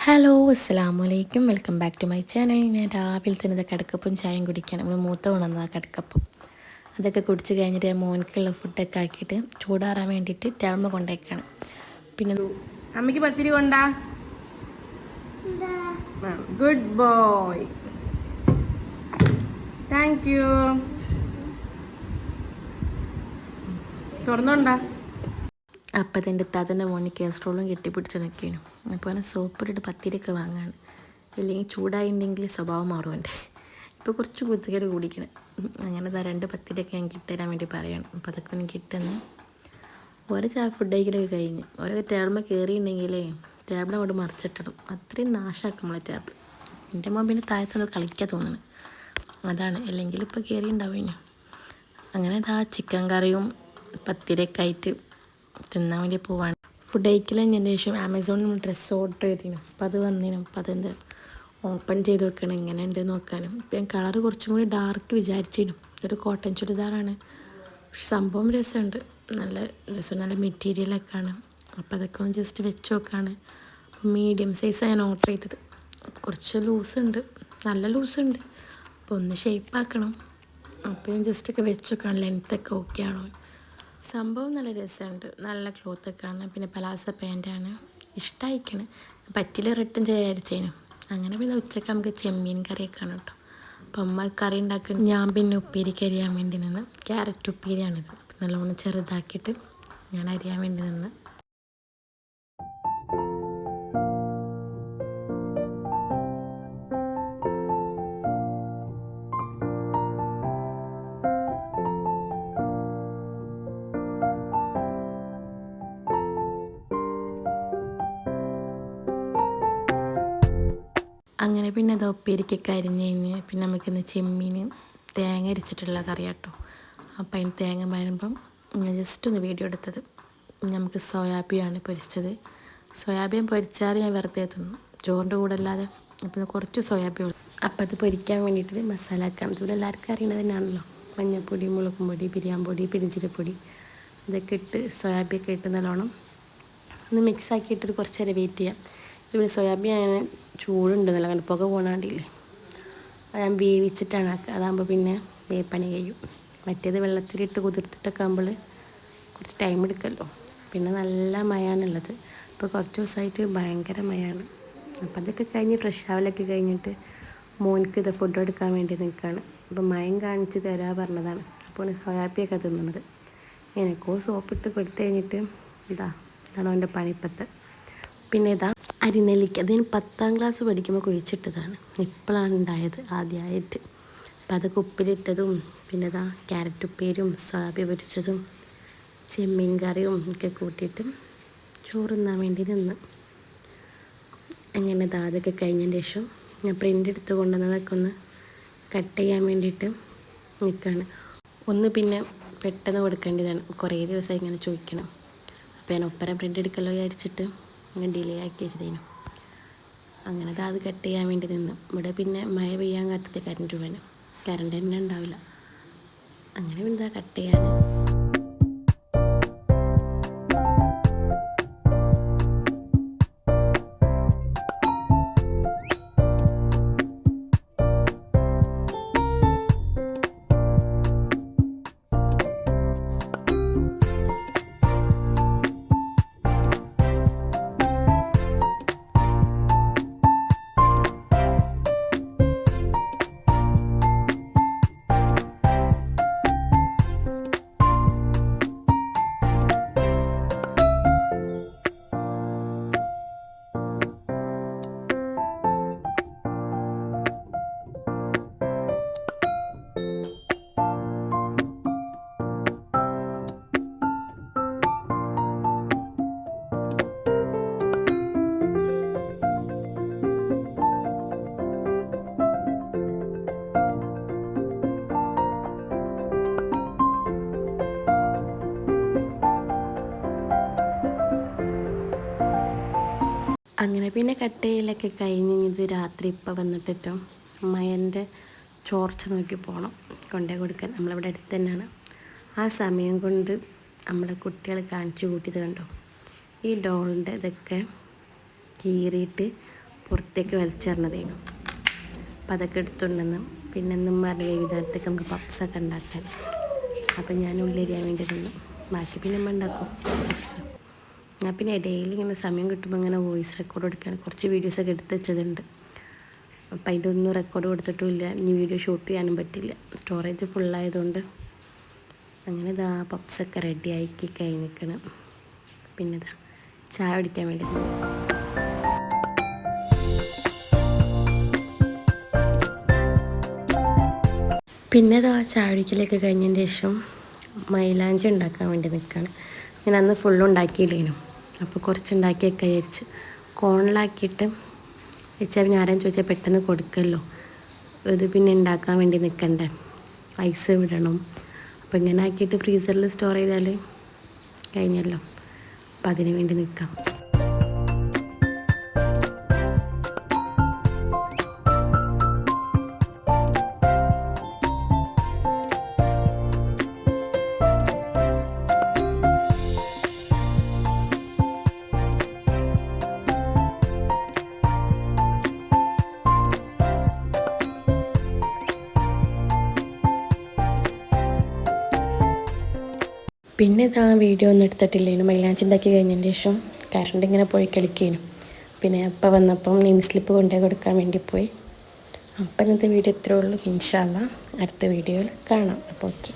Hello അസ്സലാമലൈക്കും, welcome back to my channel. ഞാൻ രാവിലെ തന്നെ കിടക്കപ്പം ചായയും കുടിക്കണം. നമ്മൾ മൂത്ത കൊണ്ടുവന്നതാണ് കിടക്കപ്പം. അതൊക്കെ കുടിച്ച് കഴിഞ്ഞിട്ട് മോനിക്കുള്ള ഫുഡൊക്കെ ആക്കിയിട്ട് ചൂടാറാൻ വേണ്ടിയിട്ട് ടേബിൾ കൊണ്ടേക്കാണ്. പിന്നെ അമ്മയ്ക്ക് പത്തിരി കൊണ്ടാ. Good boy, thank you. തുറന്നോണ്ടാ. അപ്പം അതിൻ്റെ ഇത്താത്തൻ്റെ മോന് കൊളസ്ട്രോളും കെട്ടിപ്പിടിച്ച് നിൽക്കുന്നു. അപ്പോൾ അവനെ സോപ്പിട്ടിട്ട് പത്തിരിയൊക്കെ വാങ്ങാണ്. ഇല്ലെങ്കിൽ ചൂടായിട്ടുണ്ടെങ്കിൽ സ്വഭാവം മാറുമല്ലേ. ഇപ്പോൾ കുറച്ച് കുത്തിക്കേട് കൂടിക്കണം. അങ്ങനെ രണ്ട് പത്തിരിയൊക്കെ ഞാൻ കിട്ടുതരാൻ വേണ്ടി പറയണം. അപ്പോൾ അതൊക്കെ എനിക്ക് കിട്ടുന്നു. ഓരോ ഫുഡ് കഴിക്കലൊക്കെ കഴിഞ്ഞ് ഓരോ ടേബിളിൽ കയറിയിട്ടുണ്ടെങ്കിലേ ടേബിൾ അങ്ങോട്ട് മറിച്ചിട്ടണം. അത്രയും നാശമാക്കും നമ്മളെ ടേബിൾ. എൻ്റെ മോൻ പിന്നെ താഴത്തൊന്ന് കളിക്കാൻ തോന്നുന്നു, അതാണ്. അല്ലെങ്കിൽ ഇപ്പോൾ കയറിയിട്ടുണ്ടാവും ഇനി. അങ്ങനെ ചിക്കൻ കറിയും പത്തിരിയൊക്കെ ആയിട്ട് തിന്നാൻ വേണ്ടി പോവാണ്. ഫുഡ് കഴിക്കൽ കഴിഞ്ഞതിന് ശേഷം ആമസോണിൽ നിന്ന് ഡ്രസ്സ് ഓർഡർ ചെയ്തിരുന്നു. അപ്പോൾ അത് വന്നിരുന്നു. അപ്പോൾ അതെന്ത് ഓപ്പൺ ചെയ്ത് വെക്കണം, എങ്ങനെ ഉണ്ട് നോക്കാനും. ഇപ്പം ഞാൻ കളറ് കുറച്ചും കൂടി ഡാർക്ക് വിചാരിച്ചിരുന്നു. ഒരു കോട്ടൺ ചുരിദാറാണ്, പക്ഷെ സംഭവം രസമുണ്ട്, നല്ല രസം, നല്ല മെറ്റീരിയലൊക്കെയാണ്. അപ്പോൾ അതൊക്കെ ഒന്ന് ജസ്റ്റ് വെച്ച് നോക്കാണ്. മീഡിയം സൈസാണ് ഞാൻ ഓർഡർ ചെയ്തത്. കുറച്ച് ലൂസുണ്ട്, നല്ല ലൂസുണ്ട്. അപ്പോൾ ഒന്ന് ഷേപ്പാക്കണം. അപ്പോൾ ഞാൻ ജസ്റ്റൊക്കെ വെച്ച് നോക്കണം ലെങ്ത്തൊക്കെ ഓക്കെ ആണോ. സംഭവം നല്ല രസമുണ്ട്, നല്ല ക്ലോത്തൊക്കെയാണ്. പിന്നെ പലാസ പാൻറ്റാണ്, ഇഷ്ടമായിക്കണ്. പറ്റില്ല റിട്ടേൺ ചെയ്യാതിരിച്ചേനു. അങ്ങനെ പിന്നെ ഉച്ചയ്ക്ക് നമുക്ക് ചെമ്മീൻ കറിയൊക്കെയാണ് കേട്ടോ. അപ്പം അമ്മ കറി ഉണ്ടാക്കണം, ഞാൻ പിന്നെ ഉപ്പേരിക്ക് അരിയാൻ വേണ്ടി നിന്ന്. ക്യാരറ്റ് ഉപ്പേരിയാണിത്. നല്ലോണം ചെറുതാക്കിയിട്ട് ഞാൻ അരിയാൻ വേണ്ടി നിന്ന്. അങ്ങനെ പിന്നെ അത് ഉപ്പേരിക്കൊക്കെ അരിഞ്ഞ് കഴിഞ്ഞ് പിന്നെ നമുക്കിന്ന് ചെമ്മീൻ തേങ്ങ അരിച്ചിട്ടുള്ള കറി കേട്ടോ. അപ്പം അതിന് തേങ്ങ വരുമ്പം ഞാൻ ജസ്റ്റ് ഒന്ന് വീഡിയോ എടുത്തത്. നമുക്ക് സോയാബീനാണ് പൊരിച്ചത്. സോയാബീൻ പൊരിച്ചാൽ ഞാൻ വെറുതെ തിന്നു, ചോറിൻ്റെ കൂടെ അല്ലാതെ. അപ്പം കുറച്ച് സോയാബീൻ ഉള്ളു. അപ്പം അത് പൊരിക്കാൻ വേണ്ടിയിട്ട് മസാല ആക്കണം. ഇവിടെ എല്ലാവർക്കും അറിയണത് തന്നെയാണല്ലോ, മഞ്ഞൾപ്പൊടി, മുളകും പൊടി, ബിരിയാണി പൊടി, പെരിഞ്ചീരപ്പൊടി, ഇതൊക്കെ ഇട്ട് സോയാബീനൊക്കെ ഇട്ട് നല്ലോണം ഒന്ന് മിക്സ് ആക്കിയിട്ടൊരു കുറച്ച് നേരം വെയിറ്റ് ചെയ്യാം. ഇവിടെ സോയാബീൻ അങ്ങനെ ചൂടുണ്ടെന്നല്ല, അങ്ങനെ പുക പോകണാണ്ടില്ലേ. അത് ഞാൻ വേവിച്ചിട്ടാണ് ആക്കുക. അതാകുമ്പോൾ പിന്നെ വേപ്പണി കഴിയും. മറ്റേത് വെള്ളത്തിലിട്ട് കുതിർത്തിട്ടൊക്കെ ആകുമ്പോൾ കുറച്ച് ടൈം എടുക്കുമല്ലോ. പിന്നെ നല്ല മഴയാണുള്ളത്. ഇപ്പോൾ കുറച്ച് ദിവസമായിട്ട് ഭയങ്കര മഴയാണ്. അപ്പം അതൊക്കെ കഴിഞ്ഞ് ഫ്രഷ് ആവലൊക്കെ കഴിഞ്ഞിട്ട് മോനിക്ക് ഇത് ഫുഡ് എടുക്കാൻ വേണ്ടി നിൽക്കുകയാണ്. അപ്പോൾ മയം കാണിച്ച് തരാൻ പറഞ്ഞതാണ്. അപ്പോൾ സോയാബിയൊക്കെ തിന്നുന്നത്. എനിക്കോ സോപ്പിട്ട് കൊടുത്തു കഴിഞ്ഞിട്ട് ഇതാണ് അവൻ്റെ പണിപ്പത്ത്. പിന്നെ അരിനെല്ലിക്ക, അതിന് 10ാം ക്ലാസ് പഠിക്കുമ്പോൾ കുഴിച്ചിട്ടതാണ്. ഇപ്പോഴാണ് ഉണ്ടായത് ആദ്യമായിട്ട്. അപ്പം അതൊക്കെ ഉപ്പിലിട്ടതും പിന്നെ ക്യാരറ്റ് ഉപ്പേരും സോയാബീൻ പൊരിച്ചതും ചെമ്മീൻ കറിയും ഒക്കെ കൂട്ടിയിട്ട് ചോറ് തിന്നാൻ വേണ്ടി നിന്ന്. അങ്ങനെ അതൊക്കെ കഴിഞ്ഞതിന് ശേഷം ഞാൻ പ്രിൻ്റ് എടുത്ത് കൊണ്ടുവന്നതൊക്കെ ഒന്ന് കട്ട് ചെയ്യാൻ വേണ്ടിയിട്ട് നിൽക്കുകയാണ്. ഒന്ന് പിന്നെ പെട്ടെന്ന് കൊടുക്കേണ്ടതാണ്, കുറേ ദിവസമായി ഇങ്ങനെ ചോദിക്കണം. അപ്പോൾ ഞാൻ ഒപ്പരം പ്രിൻ്റ് എടുക്കല്ലോ വിചാരിച്ചിട്ട് അങ്ങനെ ഡിലേ ആക്കി വെച്ചതേനു. അങ്ങനെ അത് കട്ട് ചെയ്യാൻ വേണ്ടി നിന്ന്. ഇവിടെ പിന്നെ മഴ പെയ്യാൻ കാത്തിട്ട് കറണ്ട് തന്നെ ഉണ്ടാവില്ല. അങ്ങനെ പിന്നെ കട്ട് ചെയ്യാൻ. അങ്ങനെ പിന്നെ കട്ട് ചെയ്യലൊക്കെ കഴിഞ്ഞ് ഇത് രാത്രി ഇപ്പം വന്നിട്ടിട്ടോ മയൻ്റെ ചോർച്ച നോക്കി പോകണം കൊണ്ടേ കൊടുക്കാൻ. നമ്മളിവിടെ അടുത്ത് തന്നെയാണ്. ആ സമയം കൊണ്ട് നമ്മളെ കുട്ടികൾ കാണിച്ചു കൂട്ടിയത് കണ്ടോ, ഈ ഡോളിൻ്റെ ഇതൊക്കെ കീറിയിട്ട് പുറത്തേക്ക് വലിച്ചെറിഞ്ഞതേനു. അപ്പം അതൊക്കെ എടുത്തുകൊണ്ടെന്ന് പിന്നെ എന്നും പറഞ്ഞ് വൈകുന്നേരത്തേക്ക് നമുക്ക് പപ്സൊക്കെ ഉണ്ടാക്കാൻ. അപ്പം ഞാൻ ഉള്ളരിയാൻ വേണ്ടി നിന്നു. ബാക്കി പിന്നെ നമ്മൾ ഉണ്ടാക്കും പപ്സ്. ഞാൻ പിന്നെ ഇടയിൽ ഇങ്ങനെ സമയം കിട്ടുമ്പോൾ ഇങ്ങനെ വോയിസ് റെക്കോർഡ് എടുക്കാൻ കുറച്ച് വീഡിയോസൊക്കെ എടുത്ത് വെച്ചതുണ്ട്. അപ്പം അതിൻ്റെ ഒന്നും റെക്കോർഡ് കൊടുത്തിട്ടുമില്ല. ഇനി വീഡിയോ ഷൂട്ട് ചെയ്യാനും പറ്റില്ല, സ്റ്റോറേജ് ഫുള്ളായതുകൊണ്ട്. അങ്ങനെ ഇതാ പപ്സൊക്കെ റെഡി ആക്കി കഴിഞ്ഞിരിക്കണം. പിന്നെ ഇതാ ചായ കുടിക്കാൻ വേണ്ടി പോകും. പിന്നെ ഇതാ ചായ കുടിക്കലൊക്കെ കഴിഞ്ഞതിന് ശേഷം മൈലാഞ്ചി ഉണ്ടാക്കാൻ വേണ്ടി നിൽക്കുകയാണ്. ഞാൻ അന്ന് ഫുള്ളും ഉണ്ടാക്കിയില്ലേനു, അപ്പോൾ കുറച്ചുണ്ടാക്കിയൊക്കെ വിചാരിച്ച് കോണിലാക്കിയിട്ട് വെച്ചാൽ പിന്നെ ആരെയും ചോദിച്ചാൽ പെട്ടെന്ന് കൊടുക്കല്ലോ. ഇത് പിന്നെ ഉണ്ടാക്കാൻ വേണ്ടി നിൽക്കണ്ടേ, ഐസ് വിടണം. അപ്പോൾ ഇങ്ങനെ ആക്കിയിട്ട് ഫ്രീസറിൽ സ്റ്റോർ ചെയ്താൽ കഴിഞ്ഞല്ലോ. അപ്പം അതിന് വേണ്ടി നിൽക്കാം. പിന്നെ ഇതാ വീഡിയോ ഒന്നും എടുത്തിട്ടില്ലേനു. മൈലാഞ്ചി ഉണ്ടാക്കി കഴിഞ്ഞതിന് ശേഷം കറണ്ട് ഇങ്ങനെ പോയി കളിക്കേനു. പിന്നെ അപ്പം വന്നപ്പം നെയിം സ്ലിപ്പ് കൊണ്ടുപോയി കൊടുക്കാൻ വേണ്ടി പോയി. അപ്പം ഇന്നത്തെ വീഡിയോ ഇത്രയേ ഉള്ളൂ. ഇൻഷാ അല്ലാഹ് അടുത്ത വീഡിയോയിൽ കാണാം. അപ്പോൾ ഓക്കെ.